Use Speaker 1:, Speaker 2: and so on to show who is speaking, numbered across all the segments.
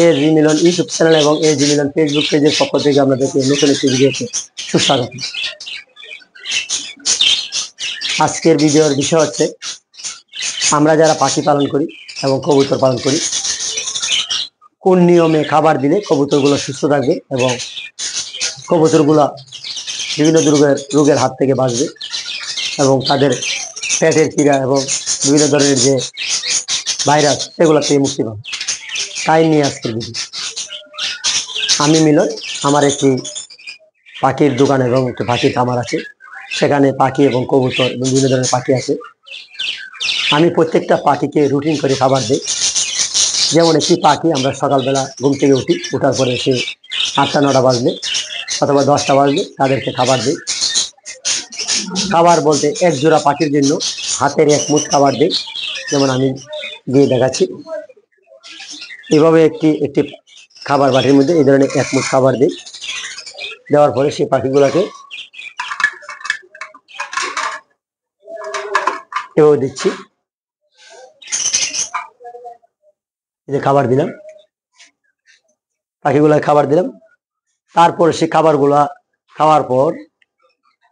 Speaker 1: এ জি মিলন YouTube channel এবং এ জি মিলন Facebook পেজের পক্ষ থেকে আপনাদেরকে নতুন একটি ভিডিওতে সুস্বাগত। আজকের ভিডিওর বিষয় হচ্ছে আমরা যারা পাখি পালন করি এবং কবুতর পালন করি কোন নিয়মে খাবার দিলে কবুতরগুলো সুস্থ থাকবে এবং কবুতরগুলো বিভিন্ন রোগের হাত থেকে বাঁচবে এবং তাদের পেটের পীড়া এবং বিভিন্ন ধরনের যে ভাইরাস সেগুলো থেকে মুক্তি পাবে, তাই নিয়ে আজকের ভিডিও। আমি মিলন, আমার একটি পাখির দোকান এবং একটি পাখির খামার আছে, সেখানে পাখি এবং কবুতর এবং বিভিন্ন ধরনের পাখি আছে। আমি প্রত্যেকটা পাখিকে রুটিন করে খাবার দিই। যেমন একটি পাখি আমরা সকালবেলা ঘুম থেকে উঠি, ওঠার পরে সে 8টা-9টা বাজলে অথবা 10টা বাজলে তাদেরকে খাবার দিই। খাবার বলতে এক জোড়া পাখির জন্য হাতের 1 মুঠ খাবার দিই, যেমন আমি দিয়ে দেখাচ্ছি। এভাবে একটি খাবার বাটির মধ্যে এই ধরনের 1 মুঠ খাবার দিই। দেওয়ার পরে সেই পাখিগুলোকে এভাবে দিচ্ছি, এই যে খাবার দিলাম, পাখিগুলোকে খাবার দিলাম। তারপরে সেই খাবারগুলা খাওয়ার পর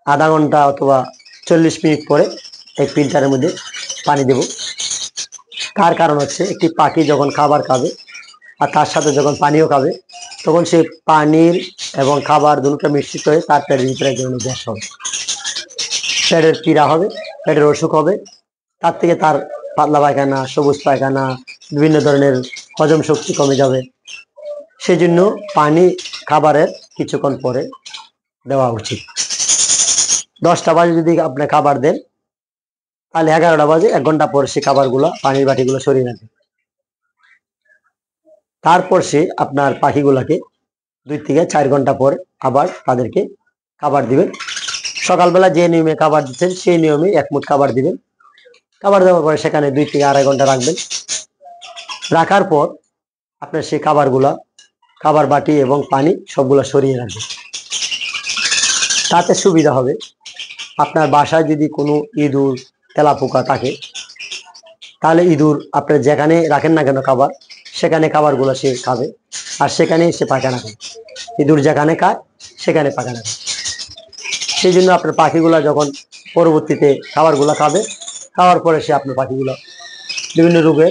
Speaker 1: আধা ঘন্টা অথবা 40 মিনিট পরে এক ফিল্টারের মধ্যে পানি দেব। তার কারণ হচ্ছে একটি পাখি যখন খাবার খাবে আর তার সাথে যখন পানিও খাবে, তখন সে পানির এবং খাবার দুটোটা মিশ্রিত হয়ে তার পেটের ভিতরে এক ধরনের গ্যাস হবে, পেটের পীড়া হবে, পেটের অসুখ হবে। তার থেকে তার পাতলা পায়খানা, সবুজ পায়খানা, বিভিন্ন ধরনের হজম শক্তি কমে যাবে। সেই জন্য পানি খাবারের কিছুক্ষণ পরে দেওয়া উচিত। 10টা বাজে যদি আপনি খাবার দেন, তাহলে 11টা বাজে 1 ঘন্টা পর সে খাবারগুলো পানির বাটিগুলো সরিয়ে রাখবে। তারপর সে আপনার পাখিগুলোকে 2 থেকে 4 ঘন্টা পর আবার তাদেরকে খাবার দিবেন। সকালবেলা যে নিয়মে খাবার দিচ্ছেন সেই নিয়মে 1 মুঠ খাবার দিবেন। খাবার দেওয়ার পরে সেখানে 2 থেকে আড়াই ঘন্টা রাখবেন। রাখার পর আপনার সেই খাবার বাটি এবং পানি সবগুলো সরিয়ে রাখবেন। তাতে সুবিধা হবে, আপনার বাসায় যদি কোনো ইঁদুর তেলাপোকা থাকে, তাহলে ইঁদুর আপনার যেখানে রাখেন না কেন খাবার, সেখানে খাবারগুলো সে খাবে আর সেখানেই সে পায়খানা খাবে। ইঁদুর যেখানে খায় সেখানে পায়খানা খাবে। সেই জন্য আপনার পাখিগুলো যখন পরবর্তীতে খাবারগুলো খাবে, খাওয়ার পরে সে আপনার পাখিগুলো বিভিন্ন রোগে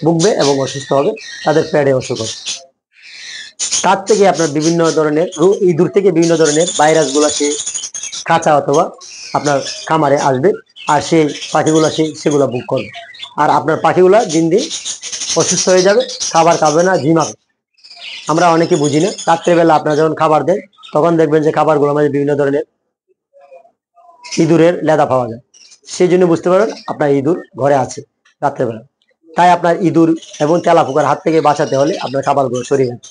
Speaker 1: ভুগবে এবং অসুস্থ হবে, তাদের পেটে অসুখ হবে। তার থেকে আপনার বিভিন্ন ধরনের ইঁদুর থেকে বিভিন্ন ধরনের ভাইরাসগুলো সে কাঁচা অথবা আপনার খামারে আসবে আর সেই পাখিগুলো সেগুলো ভোগ করবে। আর আপনার পাখিগুলো দিন দিন অসুস্থ হয়ে যাবে, খাবার খাবে না, ঝিমাবে। আমরা অনেকে বুঝি না, রাত্রেবেলা আপনারা যখন খাবার দেন তখন দেখবেন যে খাবারগুলোর মধ্যে বিভিন্ন ধরনের ইঁদুরের লেদা পাওয়া যায়। সেই জন্য বুঝতে পারেন আপনার ইঁদুর ঘরে আছে রাত্রেবেলা। তাই আপনার ইঁদুর এবং তেলাপোকার হাত থেকে বাঁচাতে হলে আপনার খাবারগুলো সরিয়ে নেন।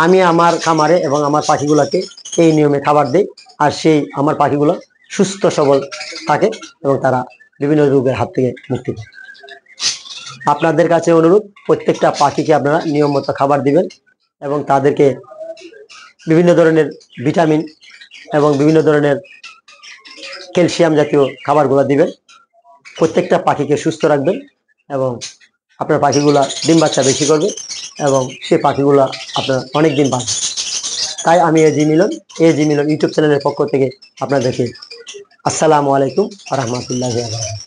Speaker 1: আমি আমার খামারে এবং আমার পাখিগুলোকে এই নিয়মে খাবার দিই আর সেই আমার পাখিগুলো সুস্থ সবল থাকে এবং তারা বিভিন্ন রোগের হাত থেকে মুক্তি পায়। আপনাদের কাছে অনুরোধ, প্রত্যেকটা পাখিকে আপনারা নিয়ম মতো খাবার দিবেন এবং তাদেরকে বিভিন্ন ধরনের ভিটামিন এবং বিভিন্ন ধরনের ক্যালসিয়াম জাতীয় খাবারগুলো দিবেন। প্রত্যেকটা পাখিকে সুস্থ রাখবেন এবং আপনার পাখিগুলা ডিম বাচ্চা বেশি করবে এবং সে পাখিগুলা আপনার অনেক দিন বাঁচবে। তাই আমি এ জি মিলন ইউটিউব চ্যানেলের পক্ষ থেকে আপনাদেরকে আসসালামু আলাইকুম ওয়া রাহমাতুল্লাহি ওয়া বারাকাতুহু।